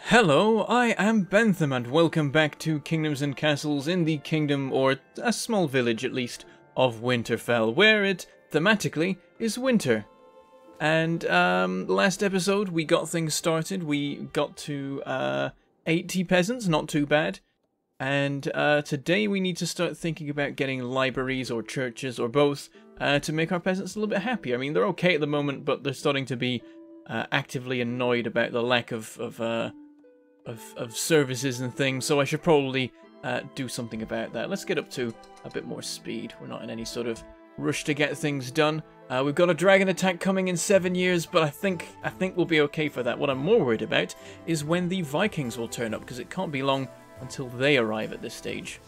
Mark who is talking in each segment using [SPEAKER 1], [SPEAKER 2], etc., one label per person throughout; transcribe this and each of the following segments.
[SPEAKER 1] Hello, I am Bentham and welcome back to Kingdoms and Castles in the kingdom, or a small village at least, of Winterfell, where it, thematically, is winter. And last episode we got things started. We got to 80 peasants, not too bad. And today we need to start thinking about getting libraries or churches or both to make our peasants a little bit happier. I mean, they're okay at the moment, but they're starting to be actively annoyed about the lack of services and things, so I should probably do something about that. Let's get up to a bit more speed. We're not in any sort of rush to get things done. We've got a dragon attack coming in 7 years, but I think we'll be okay for that. What I'm more worried about is when the Vikings will turn up, because it can't be long until they arrive at this stage.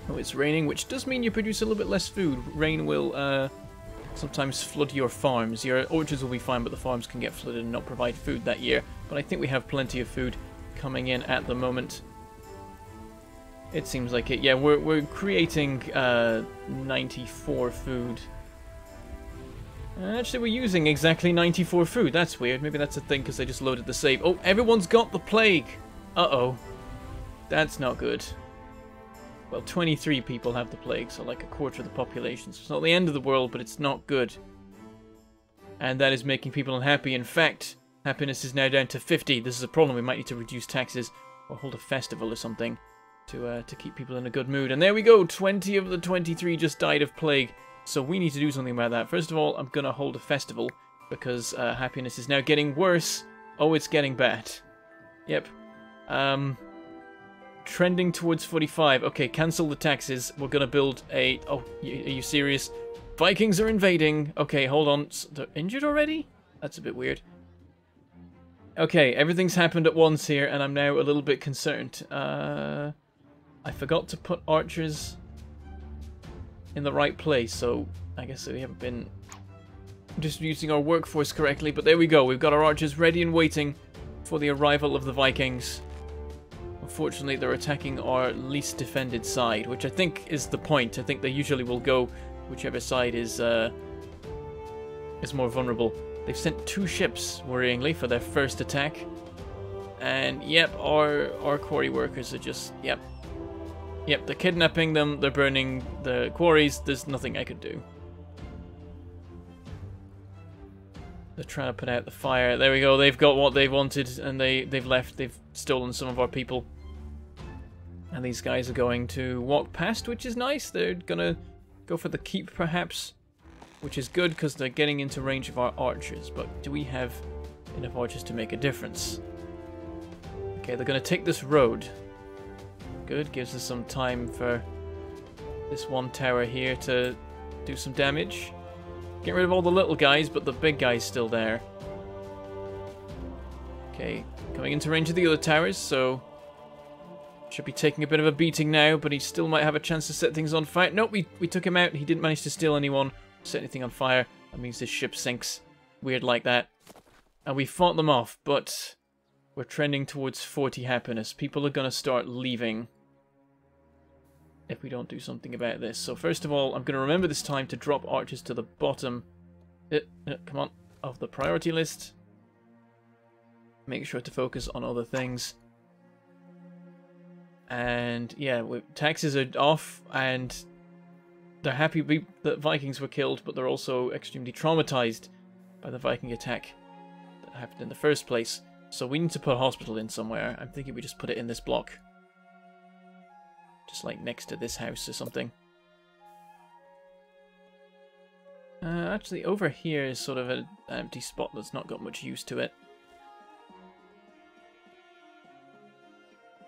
[SPEAKER 1] Oh, it's raining, which does mean you produce a little bit less food. Rain will sometimes flood your farms. Your orchards will be fine, but the farms can get flooded and not provide food that year. But I think we have plenty of food coming in at the moment. It seems like it. Yeah, we're creating 94 food. Actually, we're using exactly 94 food. That's weird. Maybe that's a thing because I just loaded the save. Oh, everyone's got the plague. Uh-oh. That's not good. Well, 23 people have the plague, so like a quarter of the population. So it's not the end of the world, but it's not good. And that is making people unhappy. In fact, happiness is now down to 50. This is a problem. We might need to reduce taxes or hold a festival or something to keep people in a good mood. And there we go. 20 of the 23 just died of plague. So we need to do something about that. First of all, I'm going to hold a festival because happiness is now getting worse. Oh, it's getting bad. Yep. Trending towards 45. Okay, cancel the taxes. We're going to build a... Oh, are you serious? Vikings are invading. Okay, hold on. They're injured already? That's a bit weird. Okay, everything's happened at once here, and I'm now a little bit concerned. I forgot to put archers in the right place, so I guess we haven't been distributing our workforce correctly, but there we go. We've got our archers ready and waiting for the arrival of the Vikings. Unfortunately, they're attacking our least defended side, which I think is the point. I think they usually will go whichever side is more vulnerable. They've sent 2 ships, worryingly, for their first attack. And, yep, our quarry workers are just, yep, they're kidnapping them, they're burning the quarries, there's nothing I could do. They're trying to put out the fire. There we go, they've got what they wanted, and they've left, they've stolen some of our people. And these guys are going to walk past, which is nice. They're gonna go for the keep, perhaps. Which is good, because they're getting into range of our archers. But do we have enough archers to make a difference? Okay, they're going to take this road. Good, gives us some time for this one tower here to do some damage. Get rid of all the little guys, but the big guy's still there. Okay, coming into range of the other towers, so... Should be taking a bit of a beating now, but he still might have a chance to set things on fire. Nope, we took him out. He didn't manage to steal anyone. Set anything on fire. That means this ship sinks. Weird like that. And we fought them off, but we're trending towards 40 happiness. People are going to start leaving if we don't do something about this. So first of all, I'm going to remember this time to drop archers to the bottom come on, of the priority list. Make sure to focus on other things. And yeah, taxes are off, and they're happy that Vikings were killed, but they're also extremely traumatized by the Viking attack that happened in the first place. So we need to put a hospital in somewhere. I'm thinking we just put it in this block. Just like next to this house or something. Actually, over here is sort of an empty spot that's not got much use to it.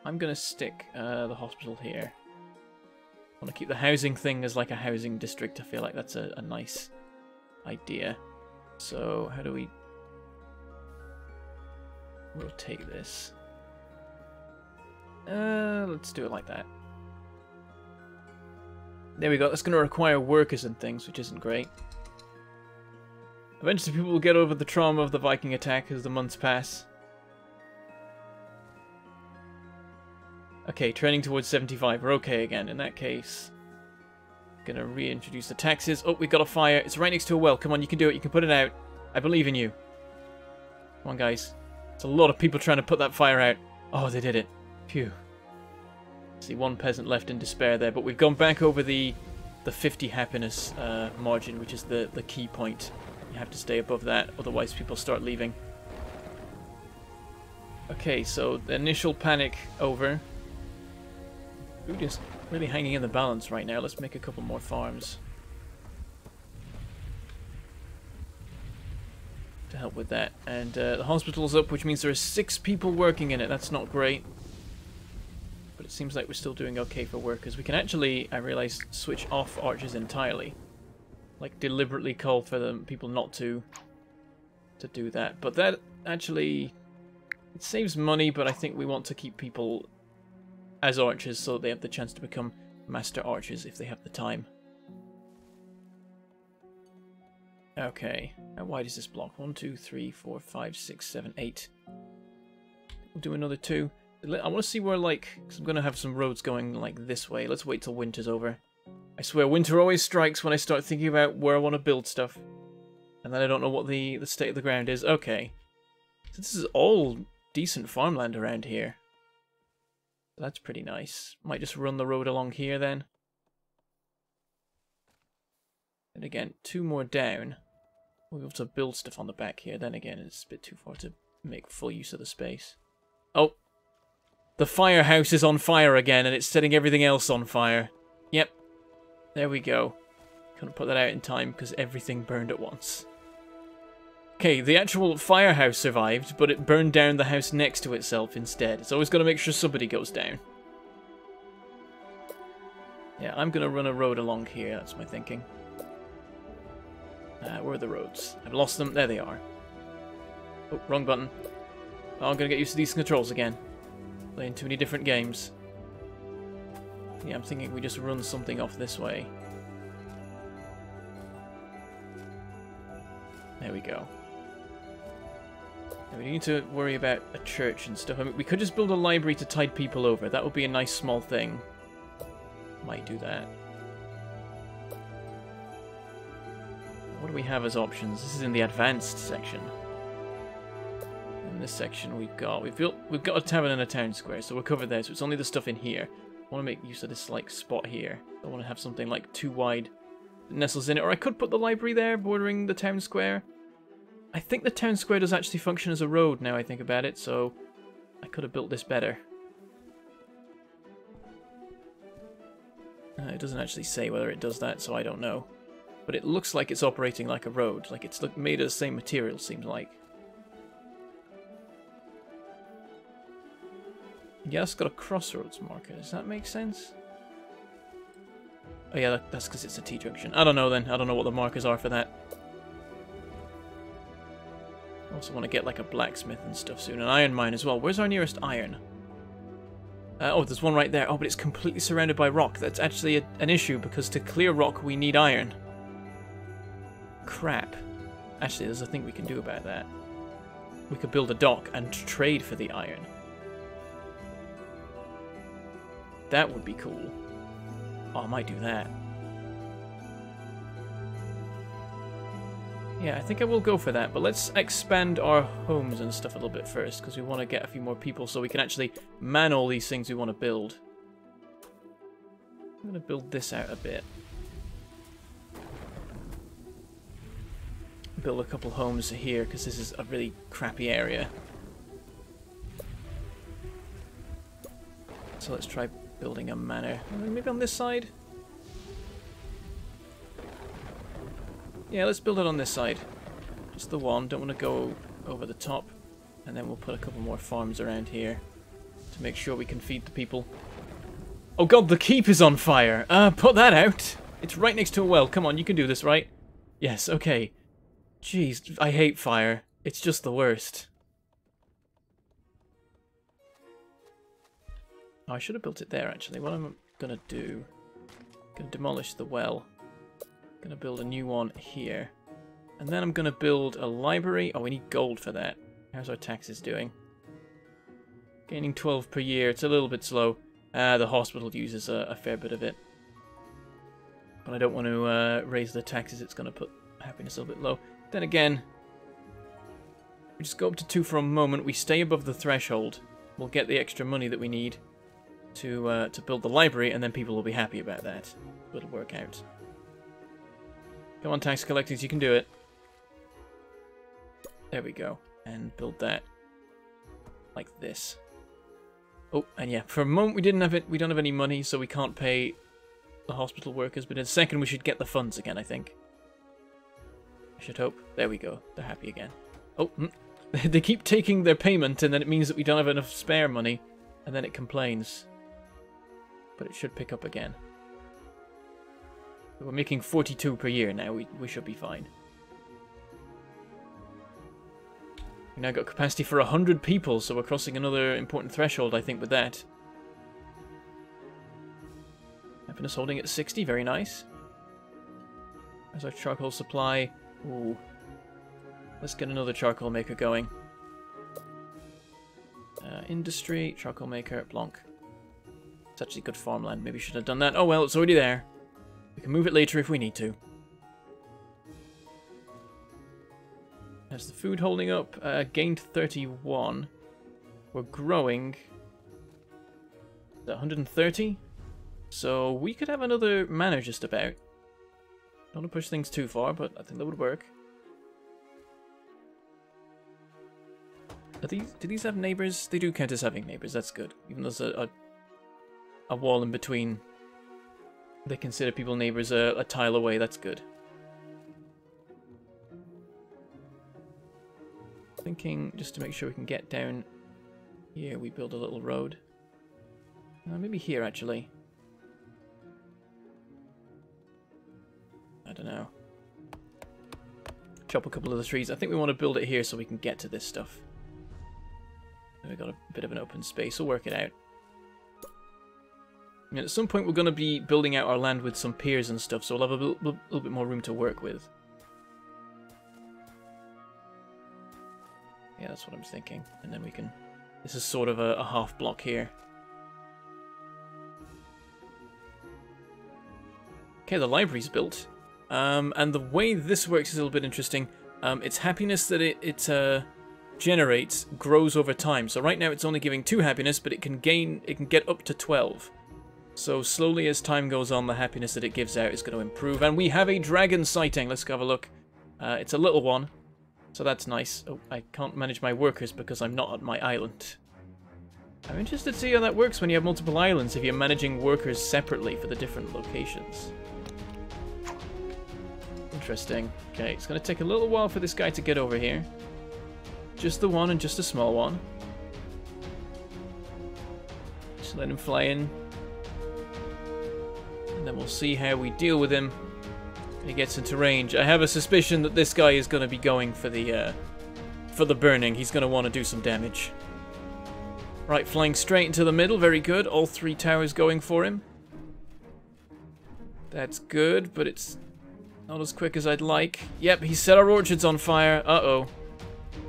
[SPEAKER 1] I'm going to stick the hospital here. I want to keep the housing thing as like a housing district. I feel like that's a nice idea. So how do we rotate this? Let's do it like that. There we go. That's going to require workers and things, which isn't great. Eventually people will get over the trauma of the Viking attack as the months pass. Okay, trending towards 75. We're okay again. In that case, gonna reintroduce the taxes. Oh, we got a fire. It's right next to a well. Come on, you can do it. You can put it out. I believe in you. Come on, guys. It's a lot of people trying to put that fire out. Oh, they did it. Phew. See, one peasant left in despair there, but we've gone back over the 50 happiness margin, which is the key point. You have to stay above that, otherwise people start leaving. Okay, so the initial panic over. Food is really hanging in the balance right now. Let's make a couple more farms to help with that. And the hospital's up, which means there are 6 people working in it. That's not great. But it seems like we're still doing okay for workers. We can actually, I realized, switch off archers entirely. Like, deliberately call for them people not to do that. But that actually, it saves money, but I think we want to keep people as archers so that they have the chance to become master archers if they have the time. Okay, how wide is this block? 1, 2, 3, 4, 5, 6, 7, 8. We'll do another 2. I want to see where, like, because I'm going to have some roads going, like, this way. Let's wait till winter's over. I swear, winter always strikes when I start thinking about where I want to build stuff. And then I don't know what the state of the ground is. Okay. So this is all decent farmland around here. That's pretty nice. Might just run the road along here, then. And again, 2 more down. We'll be able to build stuff on the back here. Then again, it's a bit too far to make full use of the space. Oh! The firehouse is on fire again, and it's setting everything else on fire. Yep. There we go. Couldn't put that out in time because everything burned at once. Okay, the actual firehouse survived, but it burned down the house next to itself instead. It's always got to make sure somebody goes down. Yeah, I'm going to run a road along here. That's my thinking. Where are the roads? I've lost them. There they are. Oh, wrong button. Oh, I'm going to get used to these controls again. Playing too many different games. Yeah, I'm thinking we just run something off this way. There we go. Now we need to worry about a church and stuff. I mean, we could just build a library to tide people over. That would be a nice small thing. Might do that. What do we have as options? This is in the advanced section. In this section we've got a tavern and a town square, so we're covered there, so it's only the stuff in here. I want to make use of this like spot here. I want to have something like too wide that nestles in it, or I could put the library there bordering the town square. I think the town square does actually function as a road now I think about it, so I could have built this better. It doesn't actually say whether it does that, so I don't know. But it looks like it's operating like a road, like it's made of the same material, seems like. Yeah, it's got a crossroads marker. Does that make sense? Oh yeah, that's because it's a T-junction. I don't know then. I don't know what the markers are for that. I also want to get like a blacksmith and stuff soon. An iron mine as well. Where's our nearest iron? Oh, there's one right there. Oh, but it's completely surrounded by rock. That's actually an issue because to clear rock we need iron. Crap. Actually, there's a thing we can do about that. We could build a dock and trade for the iron. That would be cool. Oh, I might do that. Yeah, I think I will go for that, but let's expand our homes and stuff a little bit first, because we want to get a few more people so we can actually man all these things we want to build. I'm going to build this out a bit. Build a couple homes here, because this is a really crappy area. So let's try building a manor. Maybe on this side? Yeah, let's build it on this side. Just the one. Don't want to go over the top. And then we'll put a couple more farms around here to make sure we can feed the people. Oh god, the keep is on fire! Put that out! It's right next to a well. Come on, you can do this, right? Yes, okay. Jeez, I hate fire. It's just the worst. Oh, I should have built it there, actually. What I'm gonna do... I'm gonna demolish the well. I'm gonna build a new one here. And then I'm gonna build a library. Oh, we need gold for that. How's our taxes doing? Gaining 12 per year. It's a little bit slow. The hospital uses a fair bit of it. But I don't want to raise the taxes. It's gonna put happiness a little bit low. Then again, we just go up to 2 for a moment, we stay above the threshold, we'll get the extra money that we need to build the library, and then people will be happy about that. It'll work out. Come on, tax collectors, you can do it. There we go. And build that like this. Oh, and yeah, for a moment we don't have any money, so we can't pay the hospital workers, but in a second we should get the funds again, I think. I should hope. There we go. They're happy again. Oh, they keep taking their payment, and then it means that we don't have enough spare money, and then it complains. But it should pick up again. We're making 42 per year now. We should be fine. We now got capacity for 100 people, so we're crossing another important threshold, I think, with that. Happiness holding at 60, very nice. There's our charcoal supply. Ooh. Let's get another charcoal maker going. Industry, charcoal maker, Blanc. It's actually good farmland. Maybe should have done that. Oh well, it's already there. We can move it later if we need to. How's the food holding up? Gained 31. We're growing. 130? So we could have another manor just about. Don't want to push things too far, but I think that would work. Do these have neighbours? They do count as having neighbours, that's good. Even though there's a wall in between. They consider people neighbours a tile away, that's good. Thinking, just to make sure we can get down here, we build a little road. Maybe here, actually. I don't know. Chop a couple of the trees. I think we want to build it here so we can get to this stuff. We've got a bit of an open space. We'll work it out. I mean, at some point we're going to be building out our land with some piers and stuff, so we'll have a little bit more room to work with. Yeah, that's what I'm thinking. And then we can... This is sort of a half block here. Okay, the library's built. And the way this works is a little bit interesting. It's happiness that it generates grows over time. So right now it's only giving 2 happiness, but it can get up to 12. So slowly as time goes on, the happiness that it gives out is going to improve. And we have a dragon sighting. Let's go have a look. It's a little one, so that's nice. Oh, I can't manage my workers because I'm not on my island. I'm interested to see how that works when you have multiple islands, if you're managing workers separately for the different locations. Interesting. Okay, it's going to take a little while for this guy to get over here. Just the one and just a small one. Just let him fly in. And then we'll see how we deal with him when he gets into range. I have a suspicion that this guy is going to be going for the burning. He's going to want to do some damage. Right, flying straight into the middle. Very good. All 3 towers going for him. That's good, but it's not as quick as I'd like. Yep, he set our orchards on fire. Uh-oh.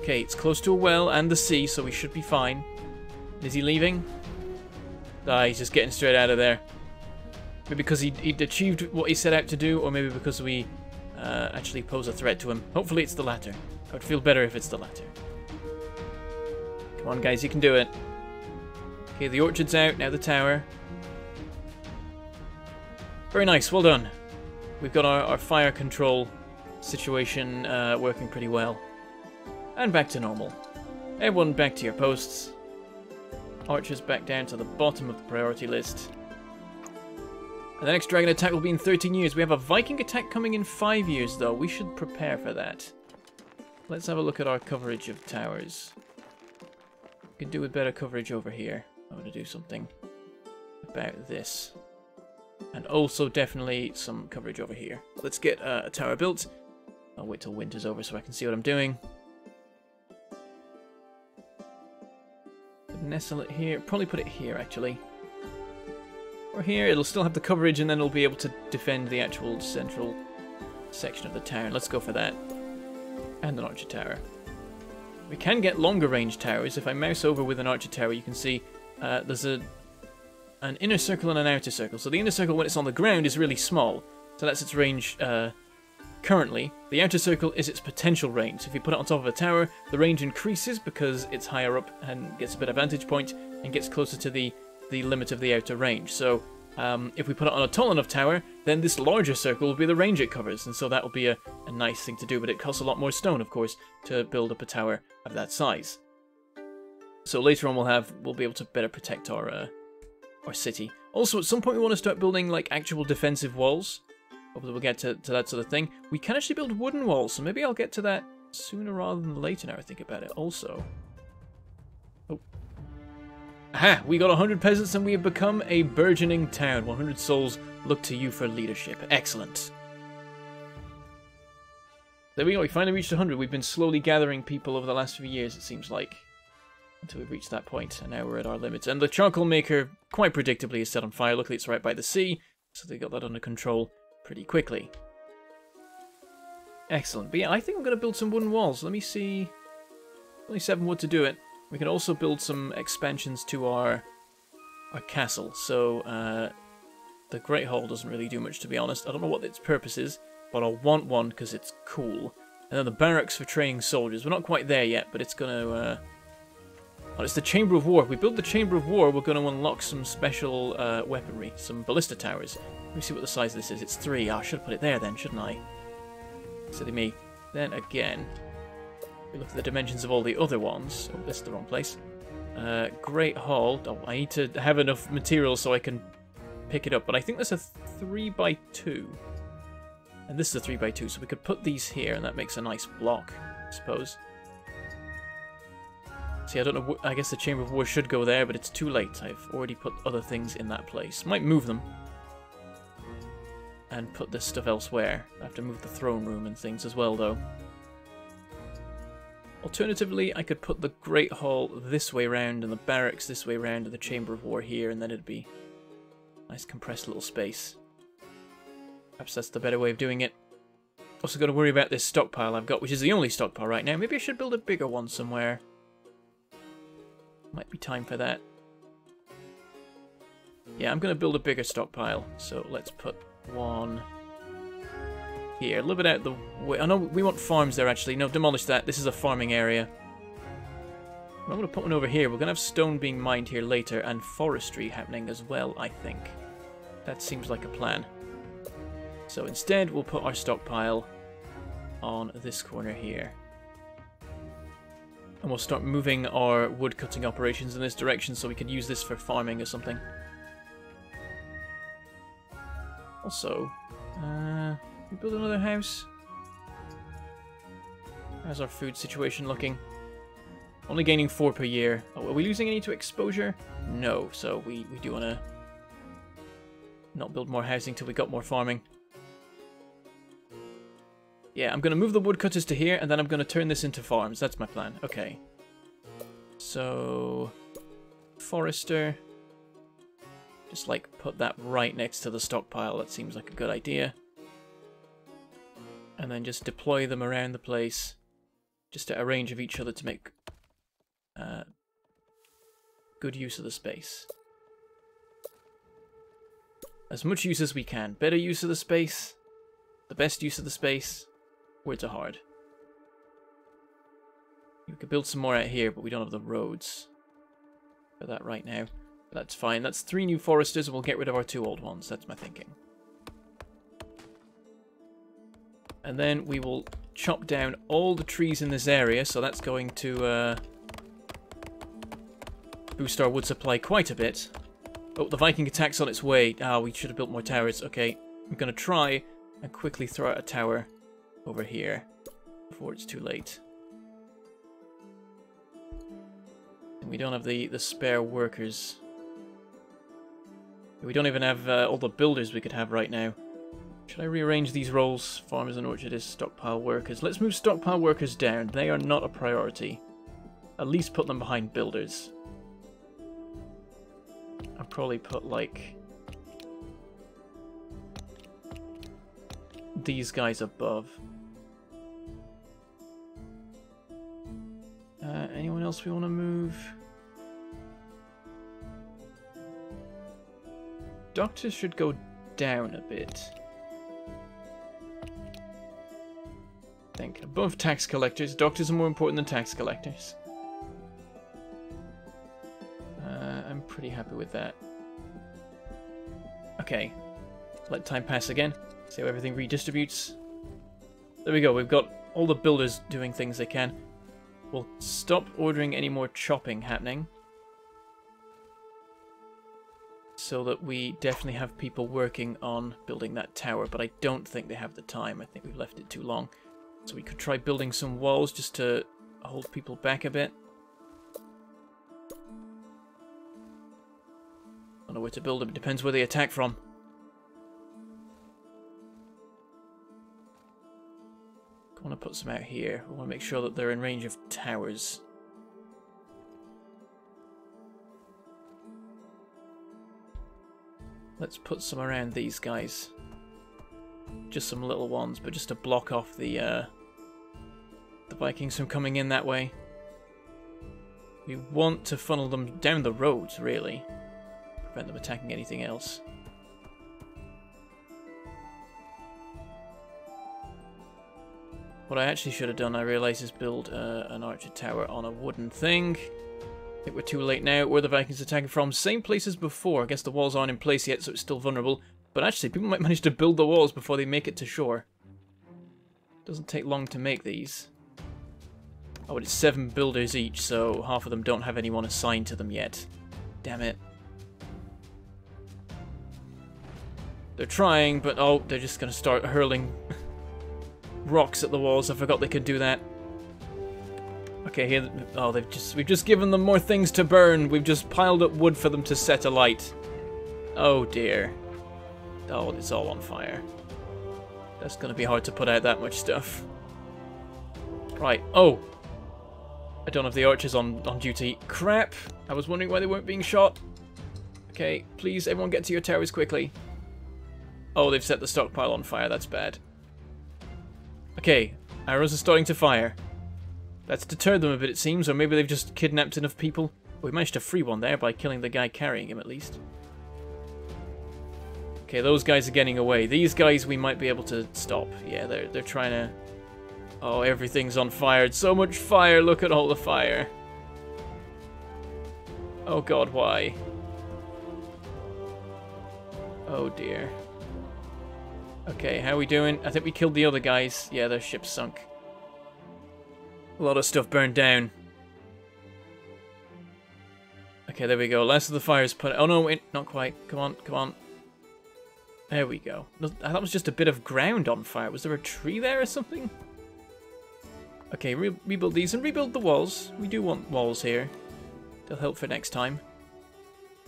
[SPEAKER 1] Okay, it's close to a well and the sea, so we should be fine. Is he leaving? Ah, he's just getting straight out of there. Maybe because he'd achieved what he set out to do, or maybe because we actually pose a threat to him. Hopefully it's the latter. I would feel better if it's the latter. Come on, guys, you can do it. Okay, the orchard's out, now the tower. Very nice, well done. We've got our fire control situation working pretty well. And back to normal. Everyone back to your posts. Archers back down to the bottom of the priority list. And the next dragon attack will be in 13 years. We have a Viking attack coming in 5 years, though. We should prepare for that. Let's have a look at our coverage of towers. We could do with better coverage over here. I'm going to do something about this. And also definitely some coverage over here. Let's get a tower built. I'll wait till winter's over so I can see what I'm doing. Nestle it here. Probably put it here, actually. Or here. It'll still have the coverage, and then it'll be able to defend the actual central section of the town. Let's go for that. And an archer tower. We can get longer range towers. If I mouse over with an archer tower, you can see there's an inner circle and an outer circle. So the inner circle, when it's on the ground, is really small. So that's its range Currently, the outer circle is its potential range. So if you put it on top of a tower, the range increases because it's higher up and gets a better vantage point and gets closer to the limit of the outer range. So if we put it on a tall enough tower, then this larger circle will be the range it covers, and so that will be a nice thing to do, but it costs a lot more stone, of course, to build up a tower of that size. So later on we'll be able to better protect our city. Also, at some point we want to start building like actual defensive walls. Hopefully we'll get to that sort of thing. We can actually build wooden walls, so maybe I'll get to that sooner rather than later now I think about it also. Oh. Aha! We got 100 peasants and we have become a burgeoning town. 100 souls look to you for leadership. Excellent. There we go, we finally reached 100. We've been slowly gathering people over the last few years, it seems like, until we've reached that point, and now we're at our limits. And the charcoal maker, quite predictably, is set on fire. Luckily it's right by the sea, so they got that under control pretty quickly. Excellent. But yeah, I think I'm going to build some wooden walls. Let me see. Only 7 wood to do it. We can also build some expansions to our castle. So the Great Hall doesn't really do much, to be honest. I don't know what its purpose is, but I'll want one because it's cool. And then the barracks for training soldiers. We're not quite there yet, but it's going to... Oh, it's the Chamber of War. If we build the Chamber of War, we're going to unlock some special weaponry, some ballista towers. Let me see what the size of this is. It's 3. Oh, I should have put it there then, shouldn't I? Silly me. Then again, we look at the dimensions of all the other ones. Oh, this is the wrong place. Great Hall. Oh, I need to have enough material so I can pick it up. But I think that's a 3x2. And this is a 3x2, so we could put these here, and that makes a nice block, I suppose. See, I don't know, I guess the Chamber of War should go there, but it's too late. I've already put other things in that place. Might move them. And put this stuff elsewhere. I have to move the throne room and things as well, though. Alternatively, I could put the Great Hall this way round, and the barracks this way round, and the Chamber of War here, and then it'd be a nice compressed little space. Perhaps that's the better way of doing it. Also got to worry about this stockpile I've got, which is the only stockpile right now. Maybe I should build a bigger one somewhere. Might be time for that. Yeah, I'm going to build a bigger stockpile. So let's put one here. A little bit out the way. I know we want farms there, actually. No, demolish that. This is a farming area. I'm going to put one over here. We're going to have stone being mined here later, and forestry happening as well, I think. That seems like a plan. So instead, we'll put our stockpile on this corner here. And we'll start moving our wood-cutting operations in this direction so we can use this for farming or something. Also, we build another house. How's our food situation looking? Only gaining 4 per year. Oh, are we losing any to exposure? No, so we do want to not build more housing till we got more farming. Yeah, I'm going to move the woodcutters to here, and then I'm going to turn this into farms. That's my plan. Okay. So, forester. Just, like, put that right next to the stockpile. That seems like a good idea. And then just deploy them around the place. Just at a range of each other to make good use of the space. As much use as we can. Better use of the space. The best use of the space. Words are hard. We could build some more out here, but we don't have the roads for that right now. But that's fine. That's 3 new foresters, and we'll get rid of our 2 old ones. That's my thinking. And then we will chop down all the trees in this area, so that's going to boost our wood supply quite a bit. Oh, the Viking attack's on its way. Ah, we should have built more towers. Okay, I'm going to try and quickly throw out a tower over here before it's too late. And we don't have the spare workers. We don't even have all the builders we could have right now. Should I rearrange these roles? Farmers and orchardists, stockpile workers. Let's move stockpile workers down. They are not a priority. At least put them behind builders. I'll probably put like these guys above. Anyone else we want to move? Doctors should go down a bit. think. Above tax collectors. Doctors are more important than tax collectors. I'm pretty happy with that. Okay. Let time pass again. See how everything redistributes. There we go. We've got all the builders doing things they can. We'll stop ordering any more chopping happening. So that we definitely have people working on building that tower. But I don't think they have the time. I think we've left it too long. So we could try building some walls just to hold people back a bit. Don't know where to build them. It depends where they attack from. I want to put some out here. We want to make sure that they're in range of towers. Let's put some around these guys. Just some little ones, but just to block off the Vikings from coming in that way. We want to funnel them down the roads, really. Prevent them attacking anything else. What I actually should have done, I realise, is build an archer tower on a wooden thing. I think we're too late now. Where the Vikings attacking from? Same place as before. I guess the walls aren't in place yet, so it's still vulnerable. But actually, people might manage to build the walls before they make it to shore. Doesn't take long to make these. Oh, but it's 7 builders each, so half of them don't have anyone assigned to them yet. Damn it. They're trying, but oh, they're just going to start hurling rocks at the walls. I forgot they could do that. Okay, here. Oh, we've just given them more things to burn. We've just piled up wood for them to set alight. Oh dear. Oh, it's all on fire. That's going to be hard to put out that much stuff. Right. Oh. I don't have the archers on duty. Crap. I was wondering why they weren't being shot. Okay, please, everyone get to your towers quickly. Oh, they've set the stockpile on fire. That's bad. Okay, arrows are starting to fire. That's deterred them a bit, it seems, or maybe they've just kidnapped enough people. We managed to free one there by killing the guy carrying him, at least. Okay, those guys are getting away. These guys we might be able to stop. Yeah, they're trying to... Oh, everything's on fire. So much fire. Look at all the fire. Oh god, why? Oh dear. Okay, how are we doing? I think we killed the other guys. Yeah, their ship sunk. A lot of stuff burned down. Okay, there we go. Last of the fires put... Oh no, wait, not quite. Come on, come on. There we go. That was just a bit of ground on fire. Was there a tree there or something? Okay, rebuild these and rebuild the walls. We do want walls here. They'll help for next time.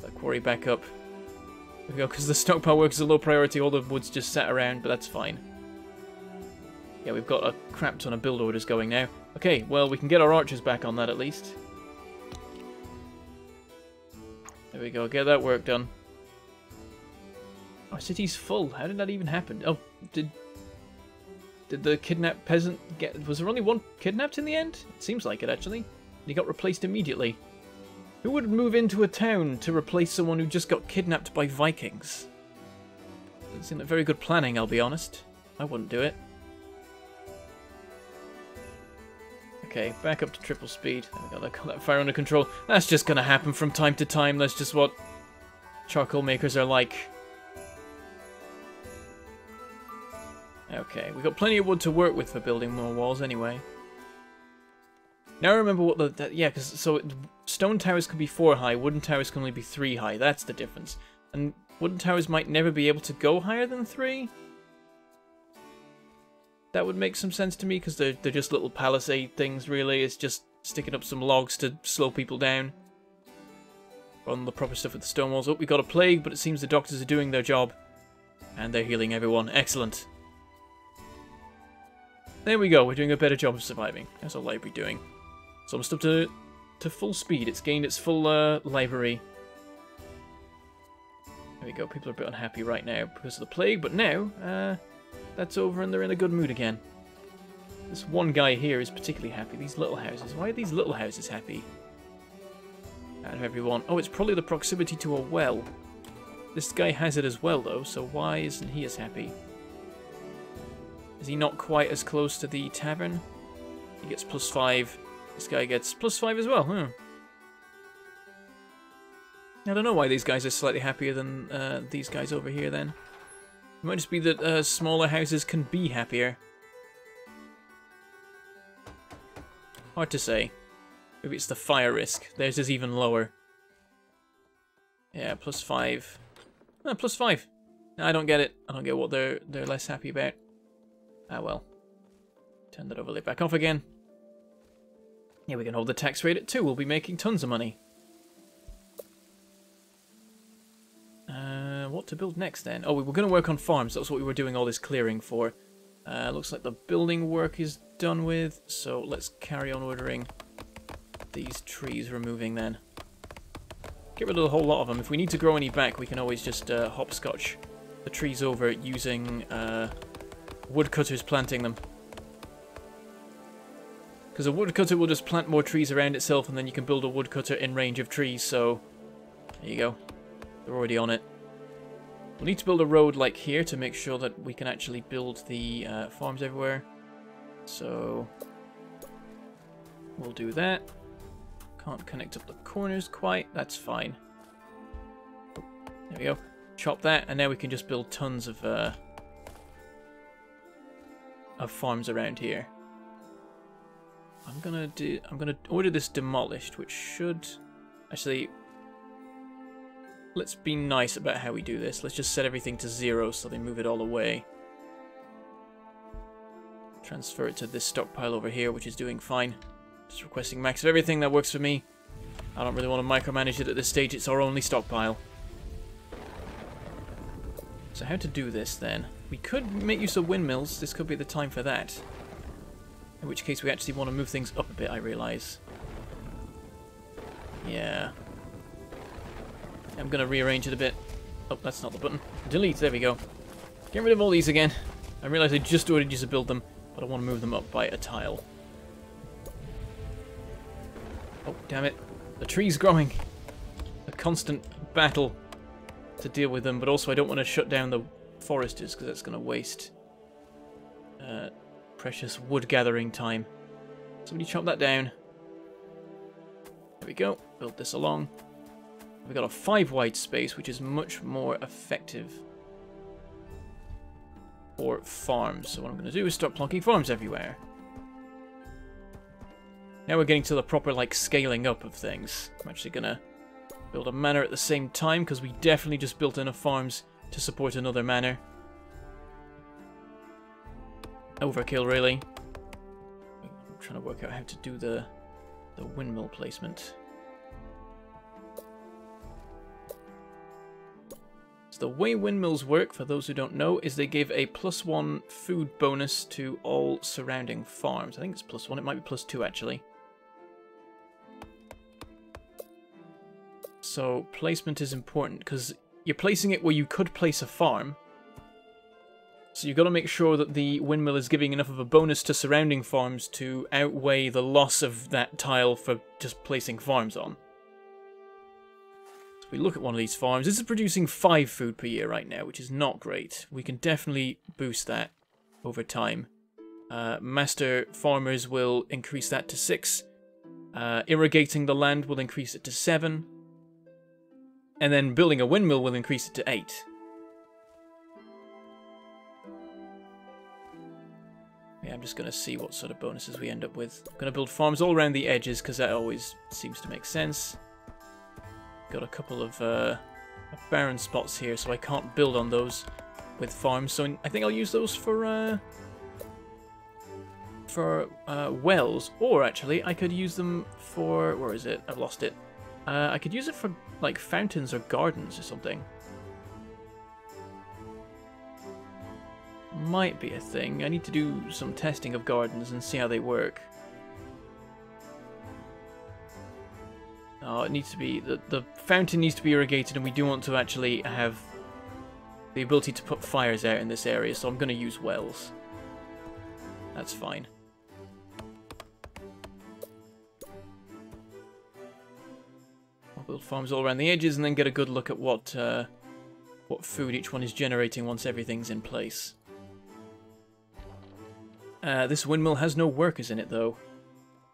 [SPEAKER 1] That quarry back up. There we go, because the stockpile work is a low priority. All the wood's just sat around, but that's fine. Yeah, we've got a crap ton of build orders going now. Okay, well, we can get our archers back on that at least. There we go, get that work done. Our city's full. How did that even happen? Oh, did the kidnapped peasant get... Was there only one kidnapped in the end? It seems like it, actually. He got replaced immediately. Who would move into a town to replace someone who just got kidnapped by Vikings? Doesn't seem like very good planning, I'll be honest. I wouldn't do it. Okay, back up to triple speed. There we go, got that fire under control. That's just going to happen from time to time. That's just what charcoal makers are like. Okay, we've got plenty of wood to work with for building more walls anyway. Now I remember what yeah, because so stone towers can be 4 high, wooden towers can only be 3 high. That's the difference. And wooden towers might never be able to go higher than 3. That would make some sense to me, because they're just little palisade things, really. It's just sticking up some logs to slow people down. On the proper stuff with the stone walls. Oh, we got a plague, but it seems the doctors are doing their job. And they're healing everyone. Excellent. There we go, we're doing a better job of surviving. How's our library doing? It's almost up to full speed. It's gained its full library. There we go, people are a bit unhappy right now because of the plague, but now, that's over and they're in a good mood again. This one guy here is particularly happy. These little houses. Why are these little houses happy? Out of everyone. Oh, it's probably the proximity to a well. This guy has it as well, though, so why isn't he as happy? Is he not quite as close to the tavern? He gets +5. This guy gets +5 as well, huh? I don't know why these guys are slightly happier than these guys over here then. It might just be that smaller houses can be happier. Hard to say. Maybe it's the fire risk. Theirs is even lower. Yeah, +5. Ah, +5. I don't get it. I don't get what they're less happy about. Ah well. Turn that overlay back off again. Yeah, we can hold the tax rate at 2. We'll be making tons of money. What to build next then? Oh, we were going to work on farms. That's what we were doing all this clearing for. Looks like the building work is done with. So let's carry on ordering these trees removing then. Get rid of the whole lot of them. If we need to grow any back, we can always just hopscotch the trees over using woodcutters planting them. Because a woodcutter will just plant more trees around itself, and then you can build a woodcutter in range of trees, so there you go. They're already on it. We'll need to build a road like here to make sure that we can actually build the farms everywhere. So we'll do that. Can't connect up the corners quite. That's fine. There we go. Chop that, and now we can just build tons of farms around here. I'm gonna order this demolished, which should actually. Let's be nice about how we do this. Let's just set everything to 0 so they move it all away. Transfer it to this stockpile over here, which is doing fine. Just requesting max of everything. That works for me. I don't really want to micromanage it at this stage. It's our only stockpile. So how to do this then? We could make use of windmills. This could be the time for that. In which case we actually want to move things up a bit, I realise. Yeah. I'm going to rearrange it a bit. Oh, that's not the button. Delete, there we go. Get rid of all these again. I realise I just ordered you to build them, but I want to move them up by a tile. Oh, damn it. The tree's growing. A constant battle to deal with them, but also I don't want to shut down the foresters because that's going to waste precious wood gathering time. Somebody chop that down. There we go. Build this along. We've got a 5 wide space, which is much more effective for farms. So what I'm going to do is start plonking farms everywhere. Now we're getting to the proper, like, scaling up of things. I'm actually going to build a manor at the same time, because we definitely just built enough farms to support another manor. Overkill, really. I'm trying to work out how to do the windmill placement. So the way windmills work, for those who don't know, is they give a +1 food bonus to all surrounding farms. I think it's +1, it might be +2 actually. So placement is important because you're placing it where you could place a farm. So you've got to make sure that the windmill is giving enough of a bonus to surrounding farms to outweigh the loss of that tile for just placing farms on. We look at one of these farms. This is producing 5 food per year right now, which is not great. We can definitely boost that over time. Master farmers will increase that to 6. Irrigating the land will increase it to 7. And then building a windmill will increase it to 8. Yeah, I'm just going to see what sort of bonuses we end up with. I'm going to build farms all around the edges because that always seems to make sense. Got a couple of barren spots here, so I can't build on those with farms. So I think I'll use those for wells, or actually I could use them for, where is it? I've lost it. I could use it for like fountains or gardens or something. Might be a thing. I need to do some testing of gardens and see how they work. Oh, it needs to be, the fountain needs to be irrigated, and we do want to actually have the ability to put fires out in this area, so I'm going to use wells. That's fine. I'll build farms all around the edges and then get a good look at what food each one is generating once everything's in place. This windmill has no workers in it, though.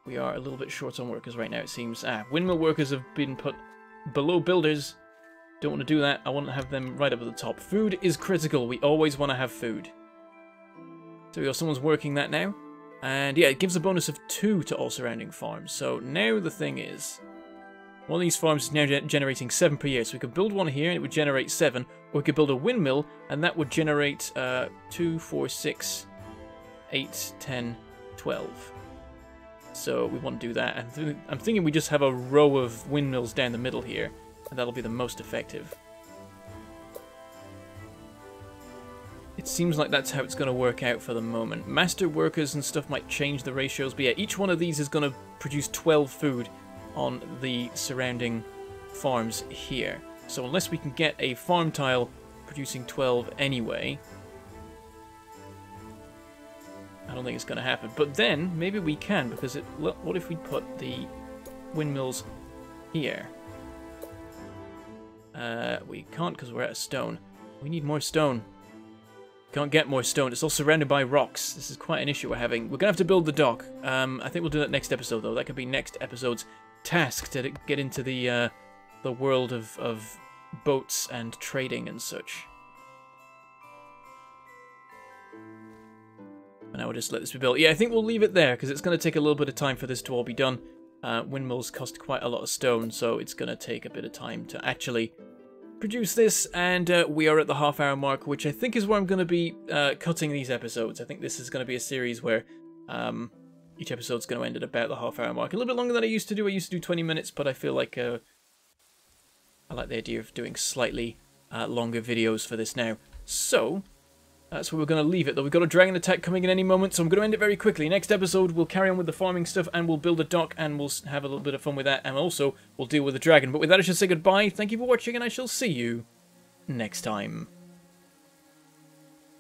[SPEAKER 1] We are a little bit short on workers right now, it seems. Windmill workers have been put below builders. Don't want to do that. I want to have them right up at the top. Food is critical. We always want to have food. So we got someone's working that now. And yeah, it gives a bonus of 2 to all surrounding farms. So now the thing is, one of these farms is now generating 7 per year. So we could build one here and it would generate 7. Or we could build a windmill and that would generate 2, 4, 6, 8, 10, 12. So we want to do that. And I'm thinking we just have a row of windmills down the middle here. And that'll be the most effective. It seems like that's how it's going to work out for the moment. Master workers and stuff might change the ratios. But yeah, each one of these is going to produce 12 food on the surrounding farms here. So unless we can get a farm tile producing 12 anyway, I don't think it's going to happen. But then, maybe we can, because what if we put the windmills here? We can't because we're out of stone. We need more stone. Can't get more stone. It's all surrounded by rocks. This is quite an issue we're having. We're going to have to build the dock. I think we'll do that next episode, though. That could be next episode's task, to get into the world of boats and trading and such. And I will just let this be built. Yeah, I think we'll leave it there, because it's going to take a little bit of time for this to all be done. Windmills cost quite a lot of stone, so it's going to take a bit of time to actually produce this. And we are at the half-hour mark, which I think is where I'm going to be cutting these episodes. I think this is going to be a series where each episode's going to end at about the half-hour mark. A little bit longer than I used to do. I used to do 20 minutes, but I feel like I like the idea of doing slightly longer videos for this now. So that's where we're going to leave it, though. We've got a dragon attack coming in any moment, so I'm going to end it very quickly. Next episode, we'll carry on with the farming stuff, and we'll build a dock, and we'll have a little bit of fun with that, and also we'll deal with the dragon. But with that, I shall say goodbye. Thank you for watching, and I shall see you next time.